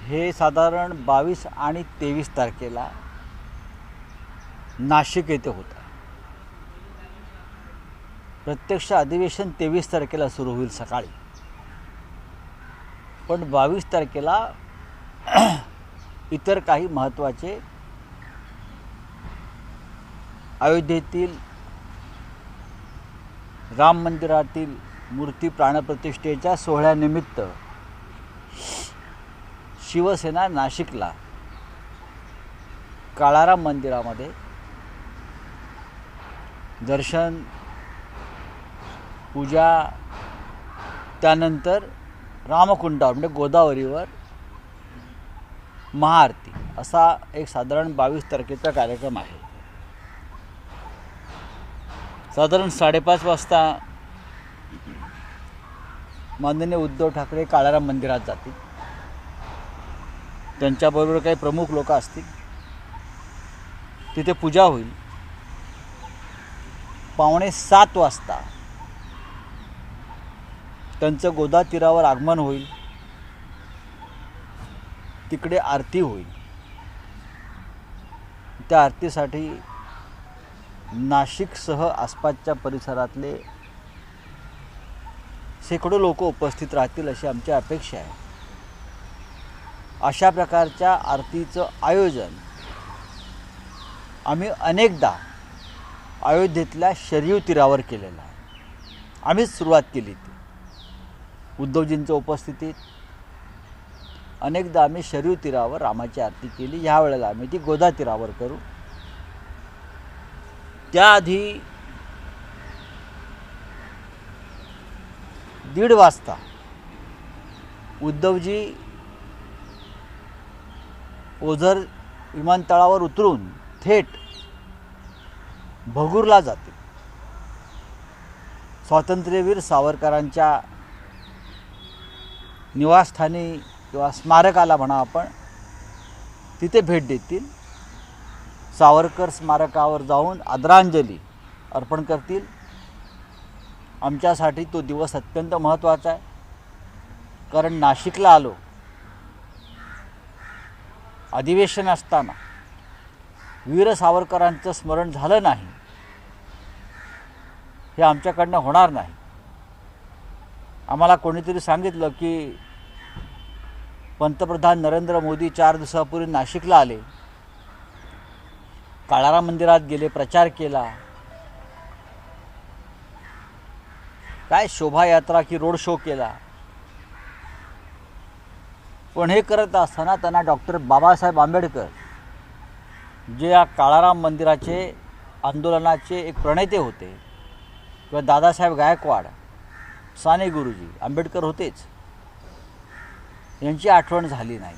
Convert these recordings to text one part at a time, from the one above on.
हे साधारण 22 आणि 23 तारखेला नाशिक येथे होतं. प्रत्यक्ष अधिवेशन 23 तारखेला सुरू होईल सकाळी, पण 22 तारखेला इतर काही महत्त्वाचे अयोध्येतील राम मंदिरातील मूर्ती प्राणप्रतिष्ठेच्या सोहळ्यानिमित्त शिवसेना नाशिकला काळाराम मंदिरामध्ये दर्शन, पूजा, त्यानंतर रामकुंडावर म्हणजे गोदावरीवर महाआरती असा एक साधारण 22 तारखेचा कार्यक्रम आहे. साधारण 5:30 वाजता माननीय उद्धव ठाकरे काळाराम मंदिरात जातील. त्यांच्याबरोबर काही प्रमुख लोक असतील. तिथे पूजा होईल. 6:45 वाजता त्यांचं गोदा तीरावर आगमन होईल. तिकडे आरती होईल. त्या आरतीसाठी नाशिकसह आसपासच्या परिसरातले शेकडो लोक उपस्थित राहतील अशी आमची अपेक्षा आहे. अशा प्रकारच्या आरतीचं आयोजन आम्ही अनेकदा अयोध्येतल्या शरयू तीरावर केलेलं आहे. आम्हीच सुरुवात केली ती. उद्धवजींच्या उपस्थितीत अनेकदा आम्ही शरयू तीरावर रामाची आरती केली. ह्या वेळेला आम्ही ती गोदा तीरावर करू. त्याआधी 1:30 वाजता उद्धवजी ओझर विमानतळावर उतरून थेट भगूरला जातील. स्वातंत्र्यवीर सावरकरांच्या निवासस्थानी किंवा स्मारकाला म्हणा आपण, तिथे भेट देतील. सावरकर स्मारकावर जाऊन आदरांजली अर्पण करतील. आमच्यासाठी तो दिवस अत्यंत महत्त्वाचा आहे, कारण नाशिकला आलो अधिवेशन असताना वीर सावरकरांचं स्मरण झालं नाही हे आमच्याकडनं होणार नाही. आम्हाला कोणीतरी सांगितलं की पंतप्रधान नरेंद्र मोदी 4 दिवसापूर्वी नाशिकला आले, काळाराम मंदिरात गेले, प्रचार केला, काय शोभायात्रा की रोड शो केला. पण हे करत असताना त्यांना डॉक्टर बाबासाहेब आंबेडकर, जे या काळाराम मंदिराचे आंदोलनाचे एक प्रणेते होते, किंवा दादासाहेब गायकवाड, साने गुरुजी, आंबेडकर होतेच, यांची आठवण झाली नाही.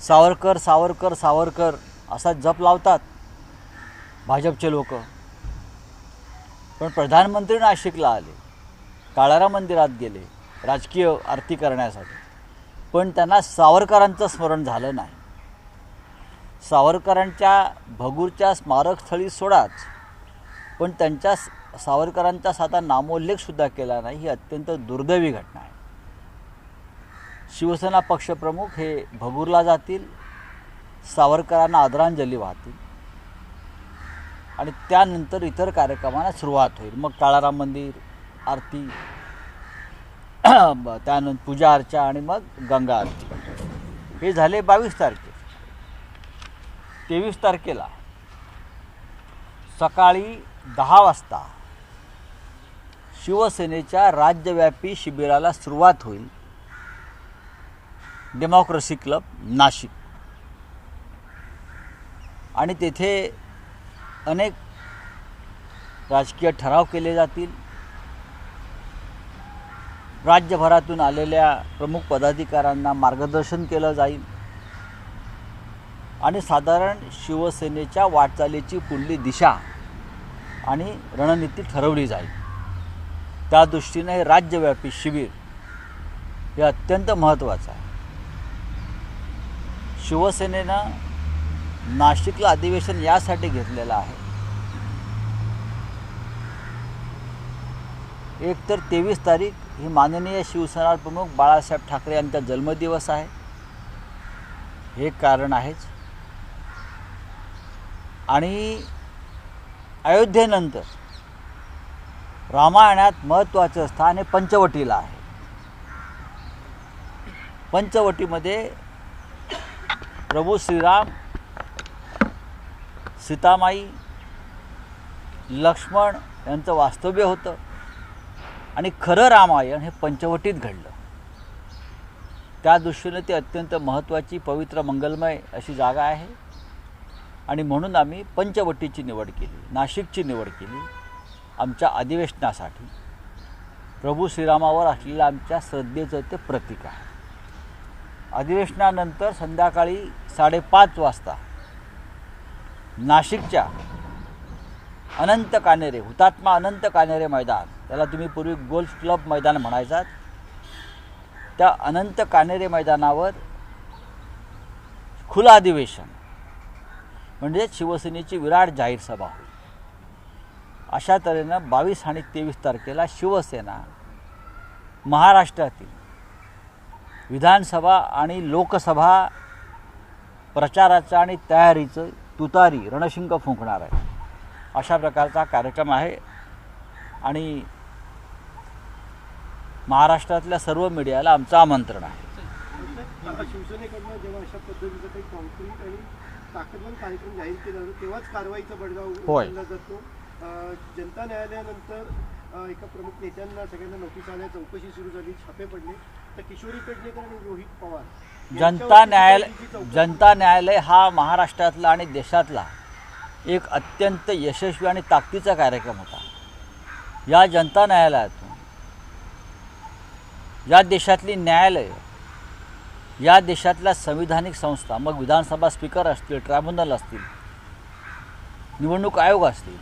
सावरकर सावरकर सावरकर असा जप लावतात भाजपचे लोक. पण प्रधानमंत्री नाशिकला आले, काळाराम मंदिरात गेले राजकीय आरती करण्यासाठी, पण त्यांना सावरकरांचं स्मरण झालं नाही. सावरकरांच्या भगूरच्या स्मारकस्थळी सोडाच, पण त्यांच्या सावरकरांचा साधा नामोल्लेखसुद्धा केला नाही. ही अत्यंत दुर्दैवी घटना आहे. शिवसेना पक्षप्रमुख हे भगूरला जातील, सावरकरांना आदरांजली वाहतील आणि त्यानंतर इतर कार्यक्रमांना सुरुवात होईल. मग काळाराम मंदिर, आरती, त्यानंतर पूजा अर्चा आणि मग गंगा आरती. हे झाले 22 तारखेला. 23 तारखेला सकाळी 10 वाजता शिवसेनेच्या राज्यव्यापी शिबिराला सुरुवात होईल. Democracy club Nashik. आणि तेथे अनेक राजकीय ठराव केले जातील. राज्यभरातून आलेल्या प्रमुख पदाधिकाऱ्यांना मार्गदर्शन केलं जाईल आणि साधारण शिवसेनेच्या वाटचालीची पुढली दिशा आणि रणनीती ठरवली जाईल. त्या दृष्टीने हे राज्यव्यापी शिबिर हे अत्यंत महत्त्वाचं आहे. शिवसेनेनं नाशिकला अधिवेशन यासाठी घेतलेलं आहे, एक तर 23 तारीख ही माननीय शिवसेना प्रमुख बाळासाहेब ठाकरे यांचा जन्मदिवस आहे, हे कारण आहेच. आणि अयोध्येनंतर रामायणात महत्त्वाचं स्थान हे पंचवटीला आहे. पंचवटीमध्ये प्रभू श्रीराम, सीतामाई, लक्ष्मण यांचं वास्तव्य होतं आणि खरं रामायण हे पंचवटीत घडलं. त्या दृष्टीने ती अत्यंत महत्त्वाची, पवित्र, मंगलमय अशी जागा आहे आणि म्हणून आम्ही पंचवटीची निवड केली, नाशिकची निवड केली आमच्या अधिवेशनासाठी. प्रभू श्रीरामावर असलेल्या आमच्या श्रद्धेचं ते प्रतीक आहे. अधिवेशनानंतर संध्याकाळी 5:30 वाजता नाशिकच्या अनंत कान्हेरे, हुतात्मा अनंत कान्हेरे मैदान, त्याला तुम्ही पूर्वी गोल्फ क्लब मैदान म्हणायचात, त्या अनंत कान्हेरे मैदानावर खुलं अधिवेशन म्हणजे शिवसेनेची विराट जाहीर सभा होईल. अशा तऱ्हेनं 22 आणि 23 तारखेला शिवसेना महाराष्ट्रातील विधानसभा आणि लोकसभा प्रचाराचं आणि तयारीचं तुतारी रणशिंग फुंकणार आहे. अशा प्रकारचा कार्यक्रम आहे आणि महाराष्ट्रातल्या सर्व मीडियाला आमचं आमंत्रण आहे. शिवसेनेकडनं जेव्हा अशा पद्धतीचं काही कॉन्क्रीट आणि ताकदवान कार्यक्रम जाहीर केला जातो तेव्हाच कारवाईचा बडगा उचलला जातो. जनता न्यायालयानंतर एका प्रमुख नेत्यांना सगळ्यांना नोटीस आल्या, चौकशी सुरू झाली, छापे पडले. तर किशोरी पेडणेकर आणि रोहित पवार जनता न्यायालय हा महाराष्ट्रातला आणि देशातला एक अत्यंत यशस्वी आणि ताकदीचा कार्यक्रम होता. या जनता न्यायालयातून या देशातली न्यायालय, या देशातल्या संविधानिक संस्था, मग विधानसभा स्पीकर असतील, ट्रायब्युनल असतील, निवडणूक आयोग असतील,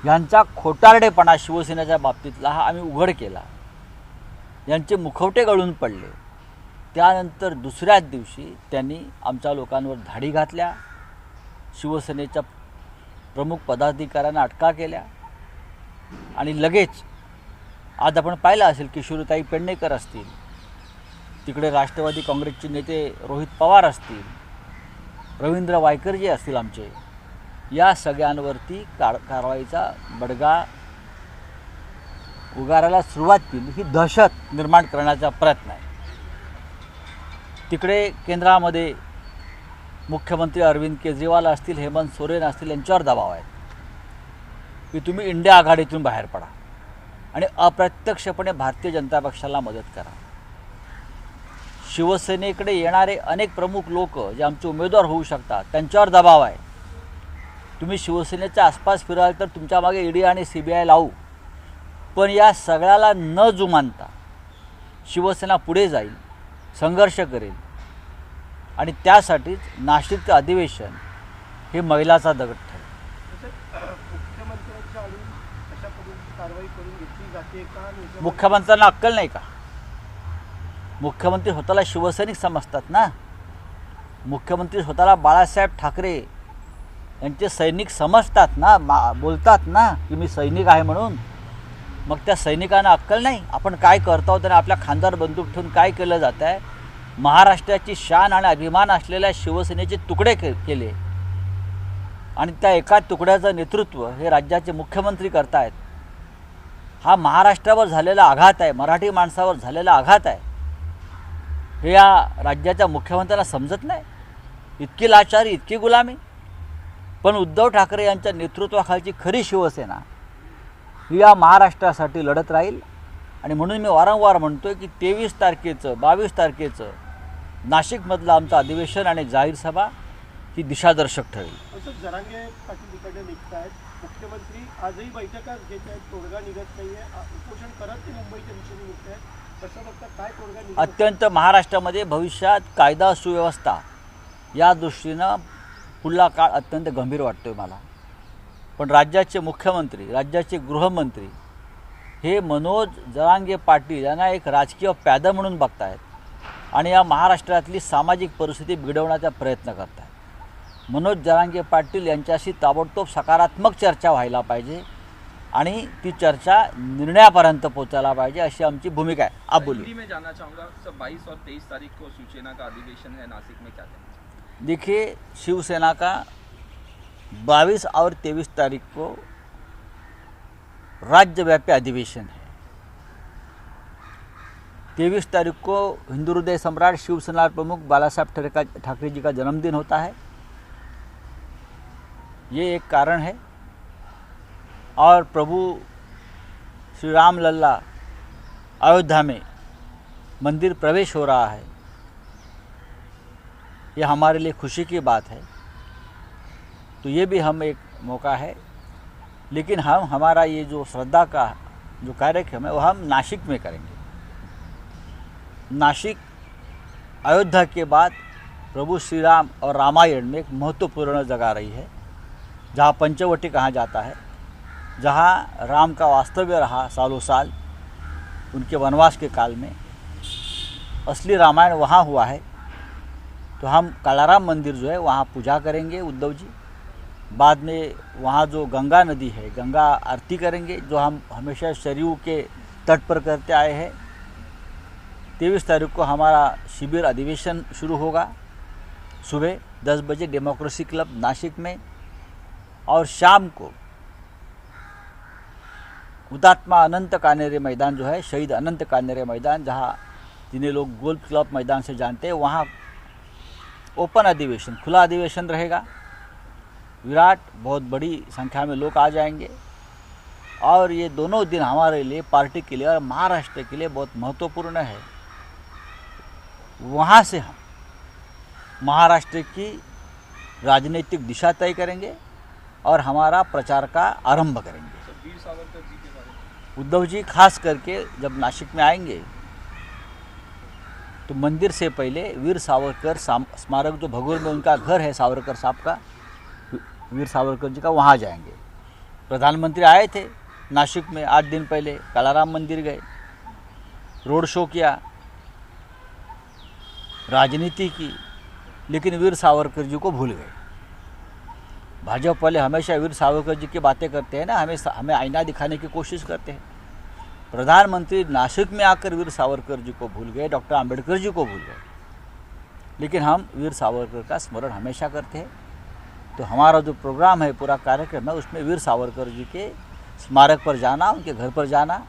यांचा खोटारडेपणा शिवसेनेच्या बाबतीतला हा आम्ही उघड केला. यांचे मुखवटे गळून पडले. त्यानंतर दुसऱ्याच दिवशी त्यांनी आमच्या लोकांवर धाडी घातल्या, शिवसेनेच्या प्रमुख पदाधिकाऱ्यांना अटका केल्या आणि लगेच आज आपण पाहिलं असेल किशोरीताई पेडणेकर असतील, तिकडे राष्ट्रवादी काँग्रेसचे नेते रोहित पवार असतील, रवींद्र वायकरजी असतील आमचे, या सगळ्यांवरती कारवाईचा बडगा उगारायला सुरुवात केली. ही दहशत निर्माण करण्याचा प्रयत्न आहे. तिकडे केंद्रामध्ये मुख्यमंत्री अरविंद केजरीवाल असतील, हेमंत सोरेन असतील, यांच्यावर दबाव आहे की तुम्ही इंडिया आघाडीतून बाहेर पडा आणि अप्रत्यक्षपणे भारतीय जनता पक्षाला मदत करा. शिवसेनेकडे येणारे अनेक प्रमुख लोक जे आमचे उमेदवार होऊ शकतात त्यांच्यावर दबाव आहे. तुम्ही शिवसेनेच्या आसपास फिराल तर तुमच्या मागे ईडी आणि CBI लावू. पण या सगळ्याला न जुमानता शिवसेना पुढे जाईल, संघर्ष करेल आणि त्यासाठीच नाशिकचं अधिवेशन हे मैलाचा दगड ठरेल. मुख्यमंत्र्यांना अक्कल नाही का? मुख्यमंत्री स्वतःला शिवसैनिक समजतात ना. मुख्यमंत्री स्वतःला बाळासाहेब ठाकरे यांचे सैनिक समजतात ना, बोलतात ना की मी सैनिक आहे म्हणून. मग त्या सैनिकांना अक्कल नाही? आपण काय करतो आहोत आणि आपल्या खांद्यावर बंदूक ठेवून काय केलं जात आहे? महाराष्ट्राची शान आणि अभिमान असलेल्या शिवसेनेचे तुकडे केले आणि त्या एका तुकड्याचं नेतृत्व हे राज्याचे मुख्यमंत्री करतायत. हा महाराष्ट्रावर झालेला आघात आहे, मराठी माणसावर झालेला आघात आहे. हे या राज्याच्या मुख्यमंत्र्यांना समजत नाही. इतकी लाचारी, इतकी गुलामी. पण उद्धव ठाकरे यांच्या नेतृत्वाखालची खरी शिवसेना ही या महाराष्ट्रासाठी लढत राहील आणि म्हणून मी वारंवार म्हणतोय की 23 तारखेचं 22 तारखेचं नाशिकमधलं आमचं अधिवेशन आणि जाहीर सभा ही दिशादर्शक ठरेल. असं जरांगे पाटील तिकडे निघत आहेत, मुख्यमंत्री आजही बैठका घेत आहेत, तोडगा निघत नाही आहे, उपोषण करत ते मुंबईच्या दिशेने निघत आहेत. कसं बघता, काय तोडगा निघत? अत्यंत महाराष्ट्रामध्ये भविष्यात कायदा सुव्यवस्था या दृष्टीनं पुढला काळ अत्यंत गंभीर वाटतोय मला. पण राज्याचे मुख्यमंत्री, राज्याचे गृहमंत्री हे मनोज जरांगे पाटील यांना एक राजकीय प्यादा म्हणून बघतायत आणि या महाराष्ट्रातली सामाजिक परिस्थिती बिघडवण्याचा प्रयत्न करत आहेत. मनोज जरांगे पाटील यांच्याशी ताबडतोब सकारात्मक चर्चा व्हायला पाहिजे आणि ती चर्चा निर्णयापर्यंत पोहोचायला पाहिजे अशी आमची भूमिका आहे. आप बोलिए. हिंदी में जानना चाहूँगा सर, 22 और 23 तारीख को शिवसेना का अधिवेशन है नासिक में, क्या कहेंगे? देखिए, शिवसेना का 22 और 23 तारीख को राज्यव्यापी अधिवेशन है. 23 तारीख को हिंदू हृदय सम्राट शिवसेना प्रमुख बालासाहेब ठाकरे जी का जन्मदिन होता है. ये एक कारण है. और प्रभु श्री राम लल्ला अयोध्या में मंदिर प्रवेश हो रहा है. ये हमारे लिए खुशी की बात है. तो ये भी हम एक मौका है. लेकिन हम हमारा ये जो श्रद्धा का जो कार्यक्रम है वो हम नासिक में करेंगे. नासिक अयोध्या के बाद प्रभु श्री राम और रामायण में एक महत्वपूर्ण जगह रही है, जहाँ पंचवटी कहा जाता है, जहाँ राम का वास्तव्य रहा सालों साल उनके वनवास के काल में. असली रामायण वहाँ हुआ है. तो हम कालाराम मंदिर जो है वहाँ पूजा करेंगे उद्धव जी. बाद में वहाँ जो गंगा नदी है, गंगा आरती करेंगे, जो हम हमेशा सरयू के तट पर करते आए हैं. 23 तारीख को हमारा शिविर अधिवेशन शुरू होगा सुबह 10 बजे डेमोक्रेसी क्लब नासिक में. और शाम को हुतात्मा अनंत कानेरे मैदान जो है, शहीद अनंत कानेरे मैदान, जहाँ जिन्हें लोग गोल्फ क्लब मैदान से जानते हैं, वहाँ ओपन अधिवेशन, खुला अधिवेशन रहेगा. विराट बहुत बड़ी संख्या में लोग आ जाएंगे. और ये दोनों दिन हमारे लिए, पार्टी के लिए और महाराष्ट्र के लिए बहुत महत्वपूर्ण है. वहाँ से हम महाराष्ट्र की राजनीतिक दिशा तय करेंगे और हमारा प्रचार का आरंभ करेंगे. वीर सावरकर जी के बारे में उद्धव जी खास करके जब नासिक में आएंगे तो मंदिर से पहले वीर सावरकर स्मारक, जो भगोर में उनका घर है सावरकर साहब का, वीर सावरकर जी का, वहाँ जाएंगे. प्रधानमंत्री आए थे नासिक में 8 दिन पहले, कालाराम मंदिर गए, रोड शो किया, राजनीति की, लेकिन वीर सावरकर जी को भूल गए. भाजपा वाले हमेशा वीर सावरकर जी की बातें करते हैं ना, हमें आईना दिखाने की कोशिश करते हैं. प्रधानमंत्री नासिक में आकर वीर सावरकर जी को भूल गए, डॉक्टर आम्बेडकर जी को भूल गए. लेकिन हम वीर सावरकर का स्मरण हमेशा करते हैं. तो हमारा जो प्रोग्राम है, पूरा कार्यक्रम है, उसमें वीर सावरकर जी के स्मारक पर जाना, उनके घर पर जाना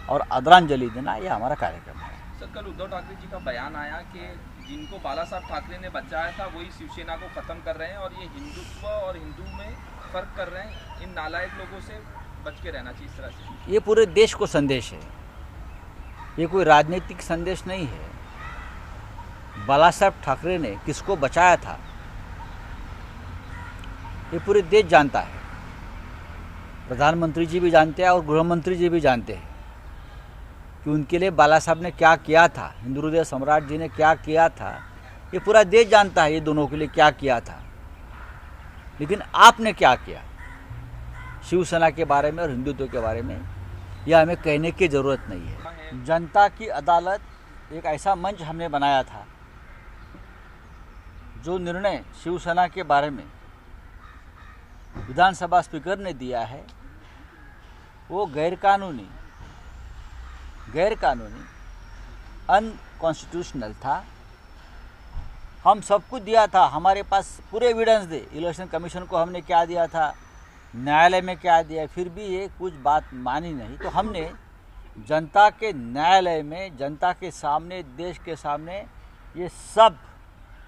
और आदरांजलि देना, ये हमारा कार्यक्रम है. सर, कल उद्धव ठाकरे जी का बयान आया कि जिनको बाला साहब ठाकरे ने बचाया था वही शिवसेना को खत्म कर रहे हैं और ये हिंदुत्व और हिंदू में फर्क कर रहे हैं. इन नालायक लोगों से बच के रहना चाहिए. इस तरह से ये पूरे देश को संदेश है. ये कोई राजनीतिक संदेश नहीं है. बाला साहब ठाकरे ने किसको बचाया था ये पूरे देश जानता है. प्रधानमंत्री जी भी जानते हैं और गृह मंत्री जी भी जानते हैं कि उनके लिए बाला साहब ने क्या किया था, हिंदू हृदय सम्राट जी ने क्या किया था. ये पूरा देश जानता है ये दोनों के लिए क्या किया था. लेकिन आपने क्या किया शिवसेना के बारे में और हिंदुत्व के बारे में, यह हमें कहने की ज़रूरत नहीं है. जनता की अदालत एक ऐसा मंच हमने बनाया था. जो निर्णय शिवसेना के बारे में विधानसभा स्पीकर ने दिया है वो गैरकानूनी अनकॉन्स्टिट्यूशनल था. हम सब कुछ दिया था, हमारे पास पूरे एविडेंस थे. इलेक्शन कमीशन को हमने क्या दिया था, न्यायालय में क्या दिया, फिर भी ये कुछ बात मानी नहीं. तो हमने जनता के न्यायालय में, जनता के सामने, देश के सामने, ये सब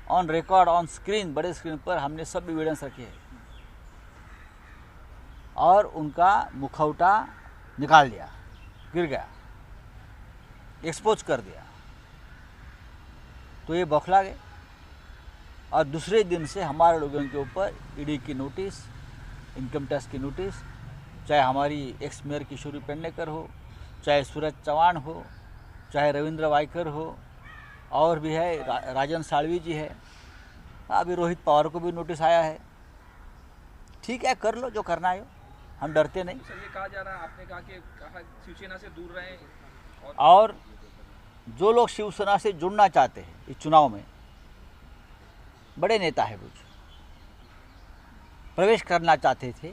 ऑन रिकॉर्ड, ऑन स्क्रीन, बड़े स्क्रीन पर हमने सब एविडेंस रखे हैं और उनका मुखौटा निकाल दिया, गिर गया, एक्सपोज कर दिया. तो ये बौखला गए और दूसरे दिन से हमारे लोगों के ऊपर ईडी की नोटिस, इनकम टैक्स की नोटिस, चाहे हमारी एक्स मेयर किशोरी पेडनेकर हो, चाहे सूरज चौहान हो, चाहे रविंद्र वायकर हो, और भी है राजन साळवी जी है, अभी रोहित पवार को भी नोटिस आया है. ठीक है, कर लो जो करना है, हम डरते नहीं. सर, ये कहा जा रहा है, आपने कहा कि शिवसेना से दूर रहें और जो लोग शिवसेना से जुड़ना चाहते हैं इस चुनाव में, बड़े नेता है कुछ प्रवेश करना चाहते थे,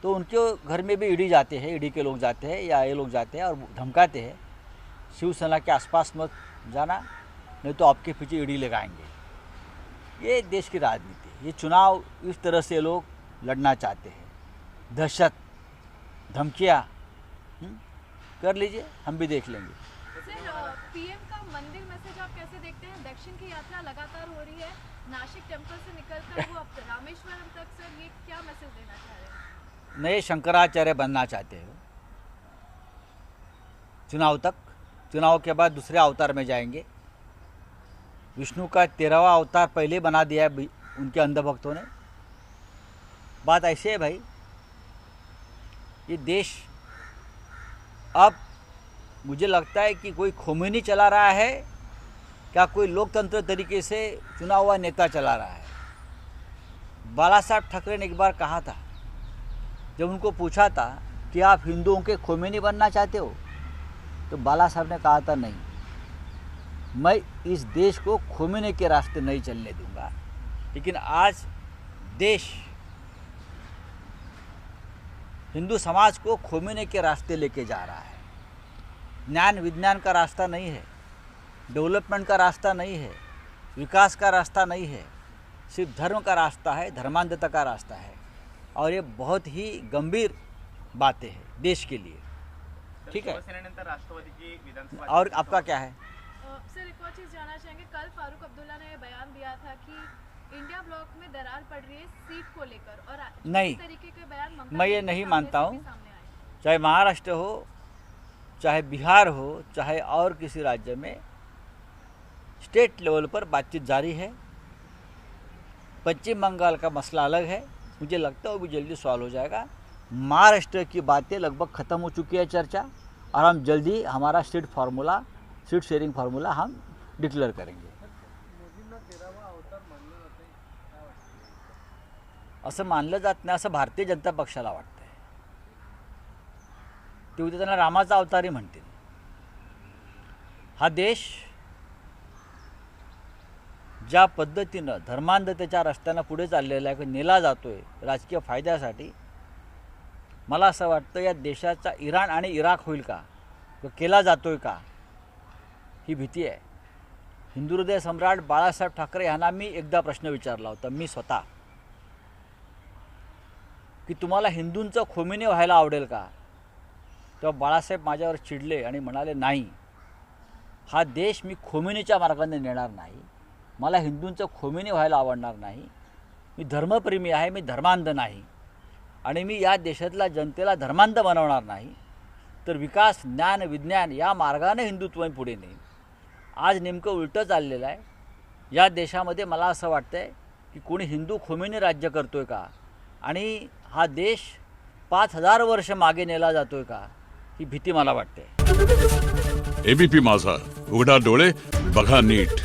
तो उनके घर में भी ईडी जाते हैं, ईडी के लोग जाते हैं या ये लोग जाते हैं और धमकाते हैं शिवसेना के आसपास मत जाना, नहीं तो आपके पीछे ईडी लगाएंगे। ये देश की राजनीति है। ये चुनाव इस तरह से लोग लड़ना चाहते हैं, दहशत, धमकियाँ कर लीजिए, हम भी देख लेंगे। सर, पीएम का मंदिर मैसेज आप कैसे देखते हैं? दक्षिण की यात्रा लगातार हो रही है, नासिक टेम्पल से निकलकर वो अब रामेश्वरम तक, सर ये क्या मैसेज देना चाह रहे हैं? नए शंकराचार्य बनना चाहते हो चुनाव तक, चुनाव के बाद दूसरे अवतार में जाएंगे। विष्णु का 13वां अवतार पहले बना दिया है उनके अंधभक्तों ने। बात ऐसे है भाई, ये देश अब मुझे लगता है कि कोई खोमेनी चला रहा है क्या कोई लोकतंत्र तरीके से चुना हुआ नेता चला रहा है। बाला साहब ठाकरे ने एक बार कहा था, जब उनको पूछा था कि आप हिंदुओं के खोमेनी बनना चाहते हो, तो बाला साहब ने कहा था नहीं, मैं इस देश को खोमेनी के रास्ते नहीं चलने दूंगा। लेकिन आज देश हिंदू समाज को खोमेनी के रास्ते लेके जा रहा है। ज्ञान विज्ञान का रास्ता नहीं है, डेवलपमेंट का रास्ता नहीं है, विकास का रास्ता नहीं है, सिर्फ धर्म का रास्ता है, धर्मांधता का रास्ता है। और ये बहुत ही गंभीर बातें हैं देश के लिए। ठीक है, और आपका क्या है? सर एक और चीज़ जानना चाहेंगे, कल फारूक अब्दुल्ला ने बयान दिया था कि इंडिया ब्लॉक में दरार पड़ रही है सीट को लेकर, और नहीं, इस तरीके के बयान ममता मैं ये बनर्जी नहीं के मानता सामने हूँ। सामने आए। चाहे महाराष्ट्र हो, चाहे बिहार हो, चाहे और किसी राज्य में, स्टेट लेवल पर बातचीत जारी है। पश्चिम बंगाल का मसला अलग है, मुझे लगता है वो भी जल्दी सॉल्व हो जाएगा। महाराष्ट्र की बातें लगभग ख़त्म हो चुकी है चर्चा, और हम जल्दी हमारा सीट शेयरिंग फार्मूला हम डिक्लेअर करेंगे। असं मानलं जात नाही, असं भारतीय जनता पक्षाला वाटतं आहे। ते उद्या त्यांना रामाचा अवतारही म्हणतील। हा देश ज्या पद्धतीनं धर्मांधतेच्या रस्त्यानं पुढे चाललेला आहे, नेला जातोय राजकीय फायद्यासाठी, मला असं वाटतं या देशाचा इराण आणि इराक होईल का, तो केला जातोय का, ही भीती आहे। हिंदू हृदय सम्राट बाळासाहेब ठाकरे यांना मी एकदा प्रश्न विचारला होता, मी स्वतः, की तुम्हाला हिंदूंचं खोमेनी व्हायला आवडेल का? तेव्हा बाळासाहेब माझ्यावर चिडले आणि म्हणाले, नाही, हा देश मी खोमेनीच्या मार्गाने नेणार नाही, मला हिंदूंचं खोमेनी व्हायला आवडणार नाही, मी धर्मप्रेमी आहे, मी धर्मांध नाही, आणि मी या देशातल्या जनतेला धर्मांध बनवणार नाही, तर विकास, ज्ञान, विज्ञान या मार्गाने हिंदुत्व मी पुढे नेईन। आज नेमकं उलटं चाललेलं आहे या देशामध्ये। मला असं वाटतंय की कोणी हिंदू खोमेनी राज्य करतोय का, आणि हा देश 5000 वर्ष मागे नेला जातोय का, ही भीती मला वाटते। एबीपी माझा, उघडा डोळे बघा नीट।